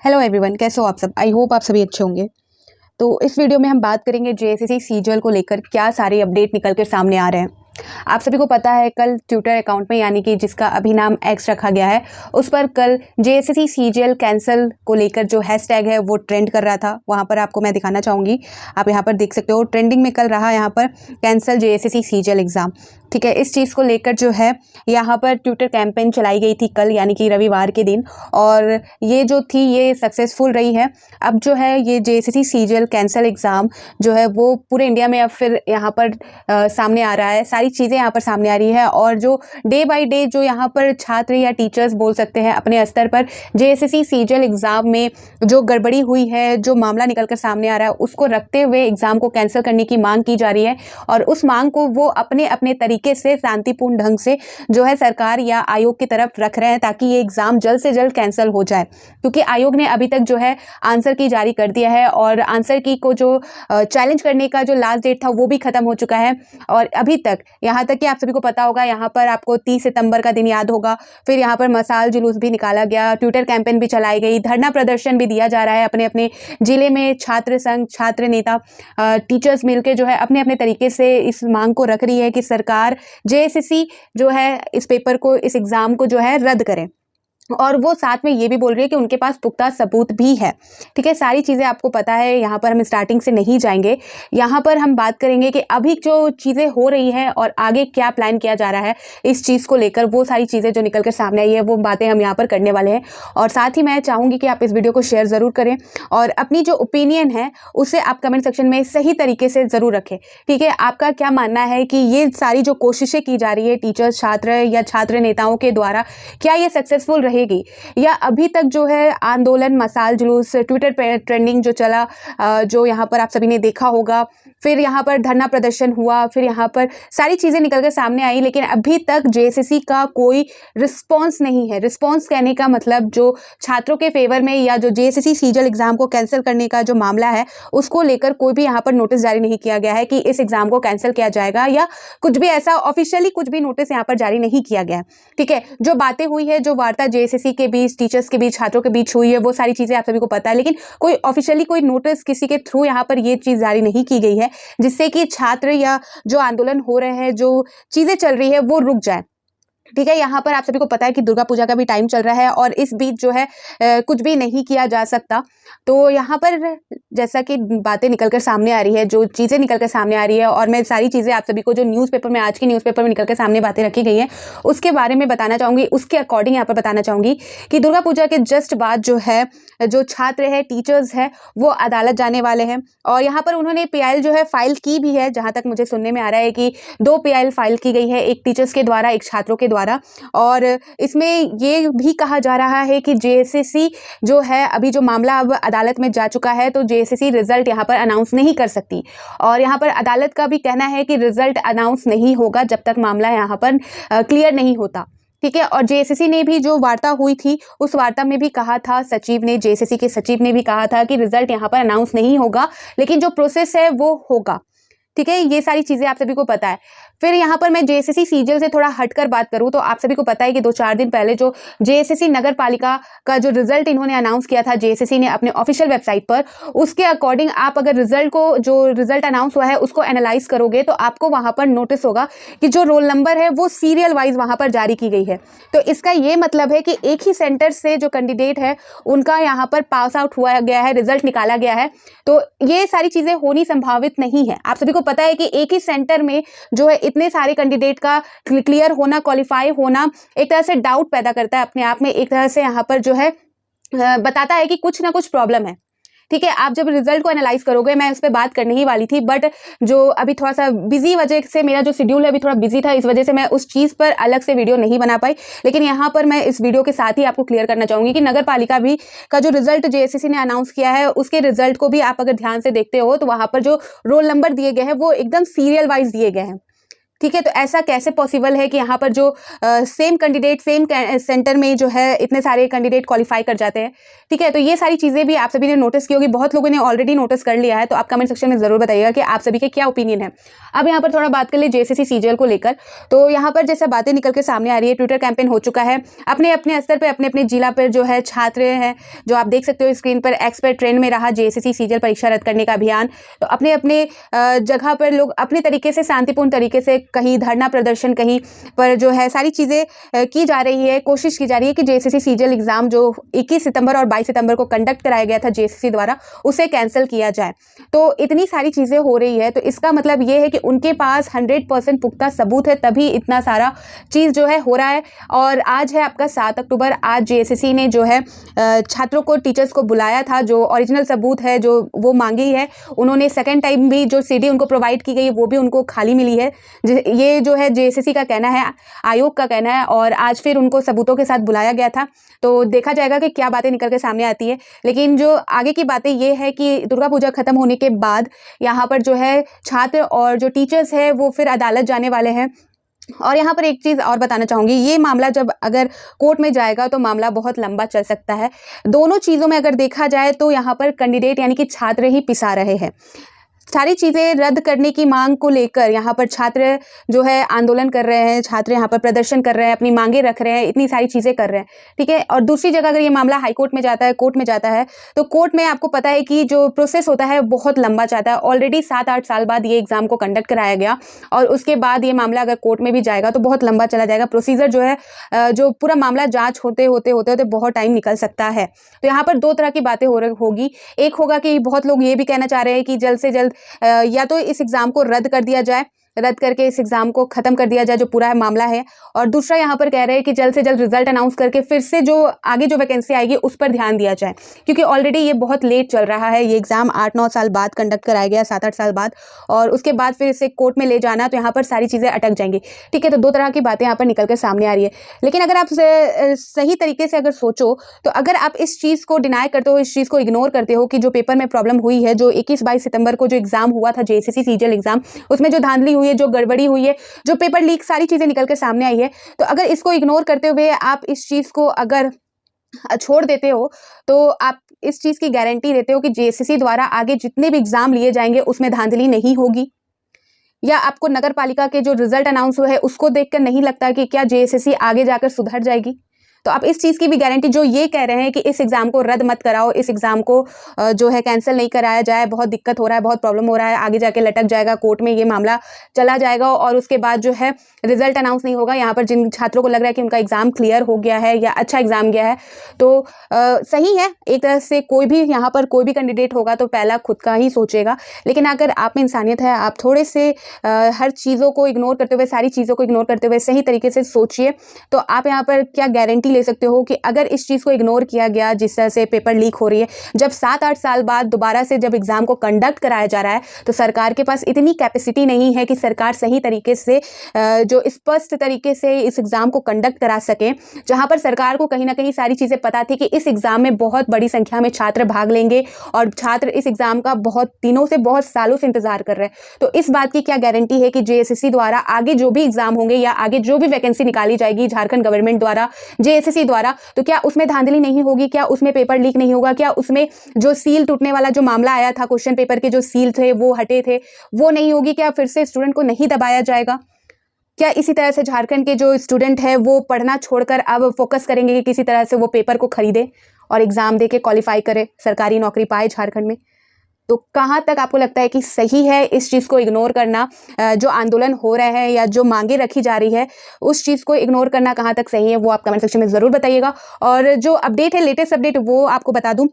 Hello everyone, कैसे हो आप सब। आई होप आप सभी अच्छे होंगे। तो इस वीडियो में हम बात करेंगे जेएसएससी सीजीएल को लेकर क्या सारे अपडेट निकल कर सामने आ रहे हैं। आप सभी को पता है कल ट्विटर अकाउंट में यानी कि जिसका अभी नाम एक्स रखा गया है उस पर कल जेएसएससी सीजीएल कैंसल को लेकर जो हैशटैग है वो ट्रेंड कर रहा था। वहां पर आपको मैं दिखाना चाहूँगी, आप यहाँ पर देख सकते हो ट्रेंडिंग में कल रहा यहाँ पर कैंसल जेएसएससी सीजीएल एग्ज़ाम। ठीक है, इस चीज़ को लेकर जो है यहाँ पर ट्विटर कैंपेन चलाई गई थी कल यानी कि रविवार के दिन, और ये जो थी ये सक्सेसफुल रही है। अब जो है ये जेएसएससी सीजीएल कैंसल एग्ज़ाम जो है वो पूरे इंडिया में अब फिर यहाँ पर सामने आ रहा है। सारी चीज़ें यहाँ पर सामने आ रही है और जो डे बाय डे जो यहाँ पर छात्र या टीचर्स बोल सकते हैं अपने स्तर पर जेएसएससी सीजीएल एग्ज़ाम में जो गड़बड़ी हुई है, जो मामला निकल कर सामने आ रहा है, उसको रखते हुए एग्ज़ाम को कैंसिल करने की मांग की जा रही है। और उस मांग को वो अपने अपने तरीके से शांतिपूर्ण ढंग से जो है सरकार या आयोग की तरफ रख रहे हैं ताकि ये एग्ज़ाम जल्द से जल्द कैंसिल हो जाए। क्योंकि आयोग ने अभी तक जो है आंसर की जारी कर दिया है और आंसर की को जो चैलेंज करने का जो लास्ट डेट था वो भी खत्म हो चुका है। और अभी तक यहाँ तक कि आप सभी को पता होगा, यहाँ पर आपको 30 सितंबर का दिन याद होगा, फिर यहाँ पर मसाल जुलूस भी निकाला गया, ट्विटर कैंपेन भी चलाई गई, धरना प्रदर्शन भी दिया जा रहा है अपने अपने जिले में। छात्र संघ, छात्र नेता, टीचर्स मिलकर जो है अपने अपने तरीके से इस मांग को रख रही है कि सरकार जेएसएससी जो है इस पेपर को, इस एग्ज़ाम को जो है रद्द करे। और वो साथ में ये भी बोल रही है कि उनके पास पुख्ता सबूत भी है। ठीक है, सारी चीज़ें आपको पता है, यहाँ पर हम स्टार्टिंग से नहीं जाएंगे। यहाँ पर हम बात करेंगे कि अभी जो चीज़ें हो रही हैं और आगे क्या प्लान किया जा रहा है इस चीज़ को लेकर, वो सारी चीज़ें जो निकल कर सामने आई है वो बातें हम यहाँ पर करने वाले हैं। और साथ ही मैं चाहूँगी कि आप इस वीडियो को शेयर ज़रूर करें और अपनी जो ओपिनियन है उसे आप कमेंट सेक्शन में सही तरीके से ज़रूर रखें। ठीक है, आपका क्या मानना है कि ये सारी जो कोशिशें की जा रही है टीचर्स, छात्र या छात्र नेताओं के द्वारा, क्या ये सक्सेसफुल रहेगी या अभी तक जो है आंदोलन, मसाल जुलूस, ट्विटर पे ट्रेंडिंग जो चला, जो यहाँ पर आप सभी ने देखा होगा, फिर यहाँ पर धरना प्रदर्शन हुआ, फिर यहाँ पर सारी चीज़ें निकल कर सामने आई, लेकिन अभी तक जेएसएससी का कोई रिस्पॉन्स नहीं है। रिस्पॉन्स कहने का मतलब जो छात्रों के फेवर में या जो जेएसएससी सीजीएल एग्ज़ाम को कैंसिल करने का जो मामला है उसको लेकर कोई भी यहाँ पर नोटिस जारी नहीं किया गया है कि इस एग्ज़ाम को कैंसिल किया जाएगा, या कुछ भी ऐसा ऑफिशियली कुछ भी नोटिस यहाँ पर जारी नहीं किया गया है। ठीक है, जो बातें हुई है, जो वार्ता जेएसएससी के बीच, टीचर्स के बीच, छात्रों के बीच हुई है, वो सारी चीज़ें आप सभी को पता है, लेकिन कोई ऑफिशियली कोई नोटिस किसी के थ्रू यहाँ पर ये चीज़ जारी नहीं की गई है जिससे कि छात्र या जो आंदोलन हो रहे हैं, जो चीज़ें चल रही है वो रुक जाए। ठीक है, यहाँ पर आप सभी को पता है कि दुर्गा पूजा का भी टाइम चल रहा है और इस बीच जो है कुछ भी नहीं किया जा सकता। तो यहाँ पर जैसा कि बातें निकलकर सामने आ रही है, जो चीज़ें निकलकर सामने आ रही है, और मैं सारी चीज़ें आप सभी को जो न्यूज़पेपर में, आज के न्यूज़पेपर में निकलकर सामने बातें रखी गई हैं उसके बारे में बताना चाहूँगी। उसके अकॉर्डिंग यहाँ पर बताना चाहूँगी कि दुर्गा पूजा के जस्ट बाद जो है जो छात्र है, टीचर्स है, वो अदालत जाने वाले हैं। और यहाँ पर उन्होंने पीआईएल जो है फाइल की भी है, जहाँ तक मुझे सुनने में आ रहा है कि 2 पीआईएल फाइल की गई है, एक टीचर्स के द्वारा, एक छात्रों के द्वारा। और इसमें ये भी कहा जा रहा है कि जेएसएससी जो है अभी जो मामला अब अदालत में जा चुका है तो जेएसएससी रिजल्ट यहाँ पर अनाउंस नहीं कर सकती। और यहाँ पर अदालत का भी कहना है कि रिजल्ट अनाउंस नहीं होगा जब तक मामला यहाँ पर क्लियर नहीं होता। ठीक है, और जेएसएससी ने भी जो वार्ता हुई थी उस वार्ता में भी कहा था, सचिव ने, जेएसएससी के सचिव ने भी कहा था कि रिजल्ट यहाँ पर अनाउंस नहीं होगा, लेकिन जो प्रोसेस है वो होगा। ठीक है, ये सारी चीज़ें आप सभी को पता है। फिर यहाँ पर मैं जेएसएससी सीजीएल से थोड़ा हटकर बात करूँ तो आप सभी को पता है कि 2-4 दिन पहले जो जेएसएससी नगर पालिका का जो रिजल्ट इन्होंने अनाउंस किया था जेएसएससी ने अपने ऑफिशियल वेबसाइट पर, उसके अकॉर्डिंग आप अगर रिजल्ट को, जो रिजल्ट अनाउंस हुआ है उसको एनालाइज करोगे तो आपको वहाँ पर नोटिस होगा कि जो रोल नंबर है वो सीरियल वाइज वहाँ पर जारी की गई है। तो इसका ये मतलब है कि एक ही सेंटर से जो कैंडिडेट है उनका यहाँ पर पास आउट हुआ गया है, रिजल्ट निकाला गया है। तो ये सारी चीज़ें होनी संभावित नहीं है। आप सभी को पता है कि एक ही सेंटर में जो है इतने सारे कैंडिडेट का क्लियर होना, क्वालिफाई होना एक तरह से डाउट पैदा करता है अपने आप में, एक तरह से यहाँ पर जो है बताता है कि कुछ ना कुछ प्रॉब्लम है। ठीक है, आप जब रिजल्ट को एनालाइज करोगे, मैं उस पर बात करने ही वाली थी, बट जो अभी थोड़ा सा बिजी वजह से, मेरा जो शेड्यूल है अभी थोड़ा बिजी था, इस वजह से मैं उस चीज़ पर अलग से वीडियो नहीं बना पाई। लेकिन यहाँ पर मैं इस वीडियो के साथ ही आपको क्लियर करना चाहूँगी कि नगर पालिका भी का जो रिजल्ट जेएसएससी ने अनाउंस किया है उसके रिजल्ट को भी आप अगर ध्यान से देखते हो तो वहाँ पर जो रोल नंबर दिए गए हैं वो एकदम सीरियल वाइज दिए गए हैं। ठीक है, तो ऐसा कैसे पॉसिबल है कि यहाँ पर जो सेम कैंडिडेट सेम सेंटर में जो है इतने सारे कैंडिडेट क्वालिफाई कर जाते हैं। ठीक है, तो ये सारी चीज़ें भी आप सभी ने नोटिस की होगी, बहुत लोगों ने ऑलरेडी नोटिस कर लिया है। तो आप कमेंट सेक्शन में ज़रूर बताइएगा कि आप सभी के क्या ओपिनियन है। अब यहाँ पर थोड़ा बात कर ले जेएसएससी सीजीएल को लेकर। तो यहाँ पर जैसे बातें निकल के सामने आ रही है, ट्विटर कैंपेन हो चुका है, अपने अपने स्तर पर अपने अपने जिला पर जो है छात्र हैं, जो आप देख सकते हो स्क्रीन पर, एक्सपर्ट ट्रेंड में रहा जेएसएससी सीजीएल परीक्षा रद्द करने का अभियान। तो अपने अपने जगह पर लोग अपने तरीके से शांतिपूर्ण तरीके से कहीं धरना प्रदर्शन, कहीं पर जो है सारी चीज़ें की जा रही है, कोशिश की जा रही है कि जेएसएससी सीजीएल एग्जाम जो 21 सितंबर और 22 सितंबर को कंडक्ट कराया गया था जेएसएससी द्वारा, उसे कैंसिल किया जाए। तो इतनी सारी चीज़ें हो रही है, तो इसका मतलब ये है कि उनके पास 100% पुख्ता सबूत है, तभी इतना सारा चीज़ जो है हो रहा है। और आज है आपका 7 अक्टूबर। आज जेएसएससी ने जो है छात्रों को, टीचर्स को बुलाया था, जो ओरिजिनल सबूत है जो वो मांगी है। उन्होंने सेकेंड टाइम भी जो सीडी उनको प्रोवाइड की गई वो भी उनको खाली मिली है। ये जो है जेएसएससी का कहना है, आयोग का कहना है, और आज फिर उनको सबूतों के साथ बुलाया गया था। तो देखा जाएगा कि क्या बातें निकल के सामने आती है। लेकिन जो आगे की बातें ये है कि दुर्गा पूजा खत्म होने के बाद यहाँ पर जो है छात्र और जो टीचर्स है वो फिर अदालत जाने वाले हैं। और यहाँ पर एक चीज़ और बताना चाहूँगी, ये मामला जब अगर कोर्ट में जाएगा तो मामला बहुत लंबा चल सकता है। दोनों चीज़ों में अगर देखा जाए तो यहाँ पर कैंडिडेट यानी कि छात्र ही पिसा रहे हैं। सारी चीज़ें रद्द करने की मांग को लेकर यहाँ पर छात्र जो है आंदोलन कर रहे हैं, छात्र यहाँ पर प्रदर्शन कर रहे हैं, अपनी मांगे रख रहे हैं, इतनी सारी चीज़ें कर रहे हैं। ठीक है, और दूसरी जगह अगर ये मामला हाई कोर्ट में जाता है, कोर्ट में जाता है, तो कोर्ट में आपको पता है कि जो प्रोसेस होता है बहुत लंबा जाता है। ऑलरेडी 7-8 साल बाद ये एग्जाम को कंडक्ट कराया गया, और उसके बाद ये मामला अगर कोर्ट में भी जाएगा तो बहुत लंबा चला जाएगा। प्रोसीजर जो है, जो पूरा मामला जाँच होते होते बहुत टाइम निकल सकता है। तो यहाँ पर दो तरह की बातें होगी। एक होगा कि बहुत लोग ये भी कहना चाह रहे हैं कि जल्द से जल्द या तो इस एग्ज़ाम को रद्द कर दिया जाए, रद्द करके इस एग्ज़ाम को ख़त्म कर दिया जाए जो पूरा मामला है। और दूसरा यहाँ पर कह रहे हैं कि जल्द से जल्द रिजल्ट अनाउंस करके फिर से जो आगे जो वैकेंसी आएगी उस पर ध्यान दिया जाए, क्योंकि ऑलरेडी ये बहुत लेट चल रहा है। ये एग्ज़ाम 8-9 साल बाद कंडक्ट कराया गया, 7-8 साल बाद, और उसके बाद फिर इसे कोर्ट में ले जाना, तो यहाँ पर सारी चीज़ें अटक जाएंगी। ठीक है, तो दो तरह की बातें यहाँ पर निकल कर सामने आ रही है। लेकिन अगर आप सही तरीके से अगर सोचो, तो अगर आप इस चीज़ को डिनाई करते हो, इस चीज़ को इग्नोर करते हो कि जो पेपर में प्रॉब्लम हुई है, जो 21-22 सितंबर को जो एग्ज़ाम हुआ था जेएसएससी सीजीएल एग्ज़ाम, उसमें जो धांधली हुई है, जो गड़बड़ी हुई है, जो पेपर लीक, सारी चीजें निकल के सामने आई है, तो अगर इसको इग्नोर करते हुए आप इस चीज को अगर छोड़ देते हो, तो आप इस चीज की गारंटी देते हो कि जेएसएससी द्वारा आगे जितने भी एग्जाम लिए जाएंगे उसमें धांधली नहीं होगी। या आपको नगर पालिका के जो रिजल्ट अनाउंस हुए हैं उसको देखकर नहीं लगता कि क्या जेएसएससी आगे जाकर सुधर जाएगी? तो आप इस चीज़ की भी गारंटी, जो ये कह रहे हैं कि इस एग्ज़ाम को रद्द मत कराओ, इस एग्ज़ाम को जो है कैंसिल नहीं कराया जाए, बहुत दिक्कत हो रहा है, बहुत प्रॉब्लम हो रहा है, आगे जाके लटक जाएगा, कोर्ट में ये मामला चला जाएगा और उसके बाद जो है रिजल्ट अनाउंस नहीं होगा। यहाँ पर जिन छात्रों को लग रहा है कि उनका एग्ज़ाम क्लियर हो गया है या अच्छा एग्ज़ाम गया है, तो सही है एक तरह से। कोई भी यहाँ पर कोई भी कैंडिडेट होगा तो पहला खुद का ही सोचेगा, लेकिन अगर आप में इंसानियत है, आप थोड़े से हर चीज़ों को इग्नोर करते हुए, सारी चीज़ों को इग्नोर करते हुए सही तरीके से सोचिए, तो आप यहाँ पर क्या गारंटी ले सकते हो कि अगर इस चीज़ को इग्नोर किया गया, जिस तरह से पेपर लीक हो रही है, जब 7-8 साल बाद दोबारा से जब एग्ज़ाम को कंडक्ट कराया जा रहा है, तो सरकार के पास इतनी कैपेसिटी नहीं है कि सरकार सही तरीके से जो स्पष्ट तरीके से इस एग्ज़ाम को कंडक्ट करा सके, जहाँ पर सरकार को कहीं ना कहीं सारी चीज़ें पता थी कि इस एग्ज़ाम में बहुत बड़ी संख्या में छात्र भाग लेंगे और छात्र इस एग्ज़ाम का बहुत दिनों से, बहुत सालों से इंतजार कर रहे हैं। तो इस बात की क्या गारंटी है कि जेएसएससी द्वारा आगे जो भी एग्ज़ाम होंगे या आगे जो भी वैकेंसी निकाली जाएगी झारखंड गवर्नमेंट द्वारा, जेएसएससी द्वारा, तो क्या उसमें धांधली नहीं होगी? क्या उसमें पेपर लीक नहीं होगा? क्या उसमें जो सील टूटने वाला जो मामला आया था, क्वेश्चन पेपर के जो सील थे वो हटे थे, वो नहीं होगी? क्या फिर से स्टूडेंट को नहीं दबाया जाएगा? क्या इसी तरह से झारखंड के जो स्टूडेंट है वो पढ़ना छोड़कर अब फोकस करेंगे कि किसी तरह से वो पेपर को खरीदे और एग्ज़ाम दे के क्वालिफाई करे, सरकारी नौकरी पाए झारखंड में? तो कहाँ तक आपको लगता है कि सही है इस चीज़ को इग्नोर करना? जो आंदोलन हो रहे हैं या जो मांगे रखी जा रही है उस चीज़ को इग्नोर करना कहाँ तक सही है, वो आप कमेंट सेक्शन में ज़रूर बताइएगा। और जो अपडेट है, लेटेस्ट अपडेट, वो आपको बता दूँ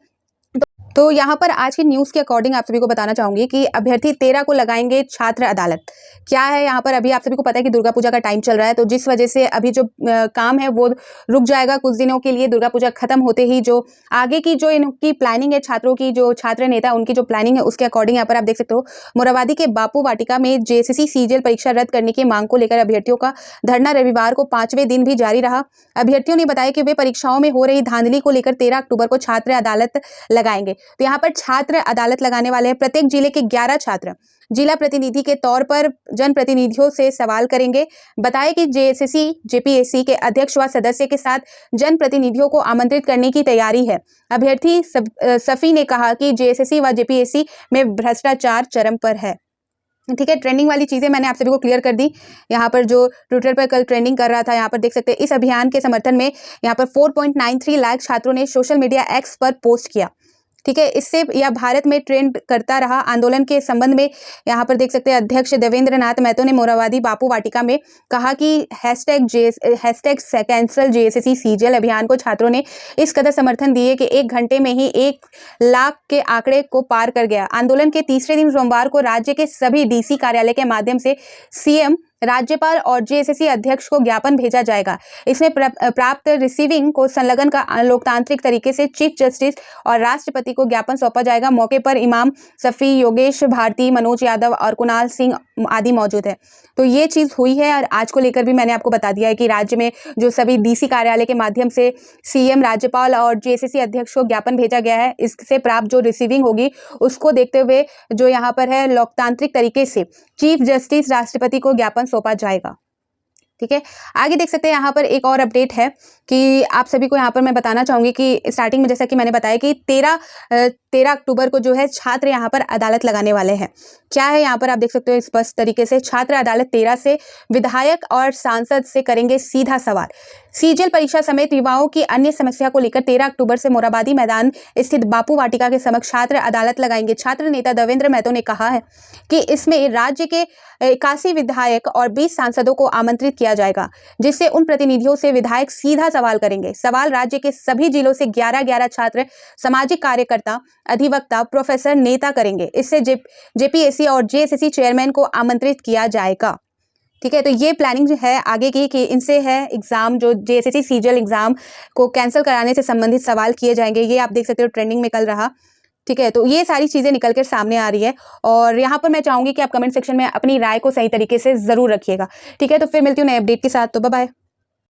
तो यहाँ पर आज की न्यूज़ के अकॉर्डिंग आप सभी को बताना चाहूँगी कि अभ्यर्थी 13 को लगाएंगे छात्र अदालत। क्या है यहाँ पर, अभी आप सभी को पता है कि दुर्गा पूजा का टाइम चल रहा है, तो जिस वजह से अभी जो काम है वो रुक जाएगा कुछ दिनों के लिए। दुर्गा पूजा खत्म होते ही जो आगे की जो इनकी प्लानिंग है, छात्रों की, जो छात्र नेता उनकी जो प्लानिंग है, उसके अकॉर्डिंग यहाँ पर आप देख सकते हो मोराबादी के बापू वाटिका में जेएसएससी सीजीएल परीक्षा रद्द करने की मांग को लेकर अभ्यर्थियों का धरना रविवार को 5वें दिन भी जारी रहा। अभ्यर्थियों ने बताया कि वे परीक्षाओं में हो रही धांधली को लेकर 13 अक्टूबर को छात्र अदालत लगाएंगे। तो यहाँ पर छात्र अदालत लगाने वाले हैं। प्रत्येक जिले के 11 छात्र जिला प्रतिनिधि के तौर पर जनप्रतिनिधियों से सवाल करेंगे। बताया कि जेएसएससी जेपीएससी के अध्यक्ष व सदस्य के साथ जनप्रतिनिधियों को आमंत्रित करने की तैयारी है। अभ्यर्थी सफी ने कहा कि जेएसएससी व जेपीएससी में भ्रष्टाचार चरम पर है। ठीक है, ट्रेंडिंग वाली चीज़ें मैंने आप सभी को क्लियर कर दी। यहाँ पर जो ट्विटर पर कल ट्रेंडिंग कर रहा था, यहाँ पर देख सकते हैं इस अभियान के समर्थन में यहाँ पर 4.93 लाख छात्रों ने सोशल मीडिया एक्स पर पोस्ट किया। ठीक है, इससे यह भारत में ट्रेंड करता रहा। आंदोलन के संबंध में यहाँ पर देख सकते हैं अध्यक्ष देवेंद्र नाथ महतो ने मोराबादी बापू वाटिका में कहा कि हैशटैग कैंसल जेएसएससी सीजीएल अभियान को छात्रों ने इस कदर समर्थन दिए कि 1 घंटे में ही 1 लाख के आंकड़े को पार कर गया। आंदोलन के तीसरे दिन सोमवार को राज्य के सभी डीसी कार्यालय के माध्यम से सीएम, राज्यपाल और जेएसएससी अध्यक्ष को ज्ञापन भेजा जाएगा। इसमें प्राप्त रिसीविंग को संलग्न का लोकतांत्रिक तरीके से चीफ जस्टिस और राष्ट्रपति को ज्ञापन सौंपा जाएगा। मौके पर इमाम सफ़ी, योगेश भारती, मनोज यादव और कुणाल सिंह आदि मौजूद है। तो ये चीज़ हुई है और आज को लेकर भी मैंने आपको बता दिया है कि राज्य में जो सभी डीसी कार्यालय के माध्यम से सीएम, राज्यपाल और जेएसएससी अध्यक्ष को ज्ञापन भेजा गया है। इससे प्राप्त जो रिसीविंग होगी उसको देखते हुए जो यहाँ पर है लोकतांत्रिक तरीके से चीफ जस्टिस, राष्ट्रपति को ज्ञापन सौंपा जाएगा। ठीक है, आगे देख सकते हैं यहाँ पर एक और अपडेट है कि आप सभी को यहाँ पर मैं बताना चाहूँगी कि स्टार्टिंग में जैसा कि मैंने बताया कि 13 अक्टूबर को जो है छात्र यहाँ पर अदालत लगाने वाले हैं। क्या है यहाँ पर आप देख सकते हो स्पष्ट तरीके से, छात्र अदालत 13 से विधायक और सांसद से करेंगे सीधा सवाल। सीजीएल परीक्षा समेत युवाओं की अन्य समस्या को लेकर 13 अक्टूबर से मोराबादी मैदान स्थित बापू वाटिका के समक्ष छात्र अदालत लगाएंगे। छात्र नेता देवेंद्र महतो ने कहा है कि इसमें राज्य के 81 विधायक और 20 सांसदों को आमंत्रित किया जाएगा, जिससे उन प्रतिनिधियों से विधायक सीधा सवाल करेंगे। सवाल राज्य के सभी जिलों से 11 छात्र, सामाजिक कार्यकर्ता, अधिवक्ता, प्रोफेसर, नेता करेंगे। इससे जेपीएससी और जेएसएससी चेयरमैन को आमंत्रित किया जाएगा। ठीक है, तो ये प्लानिंग जो है आगे की कि इनसे है एग्जाम, जो जेएसएससी सीजीएल एग्जाम को कैंसिल कराने से संबंधित सवाल किए जाएंगे। ये आप देख सकते हो ट्रेंडिंग में कल रहा। ठीक है, तो ये सारी चीज़ें निकल कर सामने आ रही है और यहाँ पर मैं चाहूँगी कि आप कमेंट सेक्शन में अपनी राय को सही तरीके से ज़रूर रखिएगा। ठीक है, तो फिर मिलती हूँ नए अपडेट के साथ। तो बाय बाय।